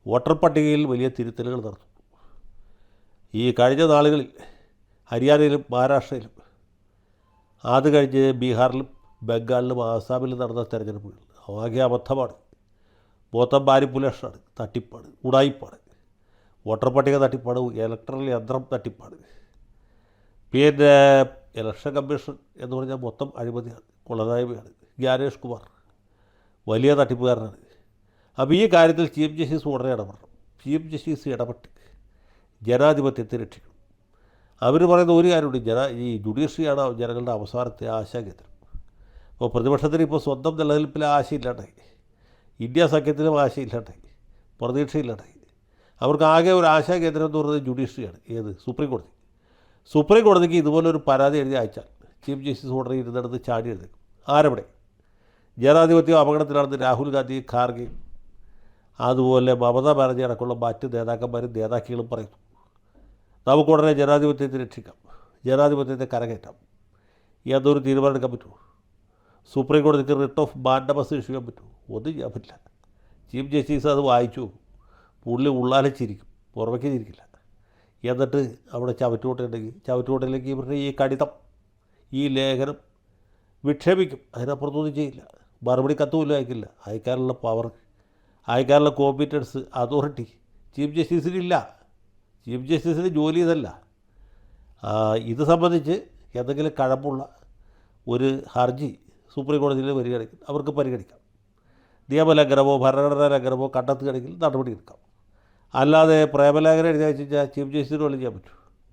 Voter പട്ടികയിൽ വലിയ തിരുത്തലുകൾ നടത്തുന്നു. ഈ കഴിഞ്ഞ നാളുകളിൽ ഹരിയാനയിലും മഹാരാഷ്ട്രയിലും, അത് കഴിഞ്ഞ് ബീഹാറിലും ബംഗാളിലും ആസാമിലും നടന്ന തെരഞ്ഞെടുപ്പുകൾ ആകെ അബദ്ധമാണ്, മൊത്തം മാനിപ്പുലേഷനാണ്, തട്ടിപ്പാണ്, ഉടായിപ്പാണ്. വോട്ടർ പട്ടിക തട്ടിപ്പാണ്, ഇലക്ട്രൽ യന്ത്രം തട്ടിപ്പാണ്. പിന്നെ ഇലക്ഷൻ കമ്മീഷൻ എന്ന് പറഞ്ഞാൽ മൊത്തം അഴിമതിയാണ്, കൊള്ളനായ്മയാണ്. ജ്ഞാനേഷ് കുമാർ വലിയ തട്ടിപ്പുകാരനാണ്. അപ്പോൾ ഈ കാര്യത്തിൽ ചീഫ് ജസ്റ്റിസ് ഉടനെ ഇടപെടണം. ചീഫ് ജസ്റ്റിസ് ഇടപെട്ട് ജനാധിപത്യത്തെ രക്ഷിക്കണം. അവർ പറയുന്ന ഒരു കാര്യമുണ്ട്, ഈ ജുഡീഷ്യറിയാണ് ജനങ്ങളുടെ അവസാനത്തെ ആശാകേന്ദ്രം. അപ്പോൾ പ്രതിപക്ഷത്തിന് ഇപ്പോൾ സ്വന്തം നിലനിൽപ്പിൽ ആശയില്ലാണ്ടായി, ഇന്ത്യ സഖ്യത്തിലും ആശയില്ലാണ്ടായി, പ്രതീക്ഷയില്ലാണ്ടായി. അവർക്ക് ആകെ ഒരു ആശാകേന്ദ്രം എന്ന് പറയുന്നത് ജുഡീഷ്യറിയാണ്. ഏത്? സുപ്രീം കോടതി. സുപ്രീം കോടതിക്ക് ഇതുപോലൊരു പരാതി എഴുതി അയച്ചാൽ ചീഫ് ജസ്റ്റിസ് ഉടനെ ഇരുന്നിടത്ത് ചാടി എഴുതേക്കും. ആരവിടെ? ജനാധിപത്യം അപകടത്തിലാണെന്ന് രാഹുൽ ഗാന്ധി, ഖാർഗെ, അതുപോലെ മമതാ ബാനർജി അടക്കമുള്ള മറ്റ് നേതാക്കന്മാരും നേതാക്കളും പറയുന്നു. നമുക്കുടനെ ജനാധിപത്യത്തെ രക്ഷിക്കാം, ജനാധിപത്യത്തെ കരകയറ്റാം എന്നൊരു തീരുമാനം എടുക്കാൻ പറ്റുമോ? സുപ്രീം കോടതിക്ക് റിട്ട് ഓഫ് മാൻഡമസ് ഇഷ്യൂ ചെയ്യാൻ പറ്റുമോ? ഒന്നും ചെയ്യാൻ പറ്റില്ല. ചീഫ് ജസ്റ്റിസ് അത് വായിച്ചു, പുള്ളി ഉള്ളാലിച്ചിരിക്കും, പുറമേക്ക് ചിരിക്കില്ല. എന്നിട്ട് അവിടെ ചവറ്റുകൊട്ടയിലേക്ക് ഇവരുടെ ഈ കടിതം, ഈ ലേഖനം വിക്ഷേപിക്കും. അതിനപ്പുറത്തൊന്നും ചെയ്യില്ല. മറുപടി കത്തുമില്ല, അയക്കില്ല. അയക്കാനുള്ള പവർ, അയക്കാനുള്ള കോമ്പീറ്റൻസ്, അതോറിറ്റി ചീഫ് ജസ്റ്റിസിനില്ല. ചീഫ് ജസ്റ്റിസിന് ജോലി ഇതല്ല. ഇത് സംബന്ധിച്ച് എന്തെങ്കിലും കഴമ്പുള്ള ഒരു ഹർജി സുപ്രീം കോടതിയിൽ വരികയാണെങ്കിൽ അവർക്ക് പരിഗണിക്കാം. നിയമലംഘനമോ ഭരണഘടനാ ലംഘനമോ കണ്ടെത്തുകയാണെങ്കിൽ നടപടി എടുക്കാം. അല്ലാതെ പ്രേമലേഖനം എഴുതി അയച്ചാൽ ചീഫ് ജസ്റ്റിസിന് വല്ലതും ചെയ്യാൻ പറ്റും?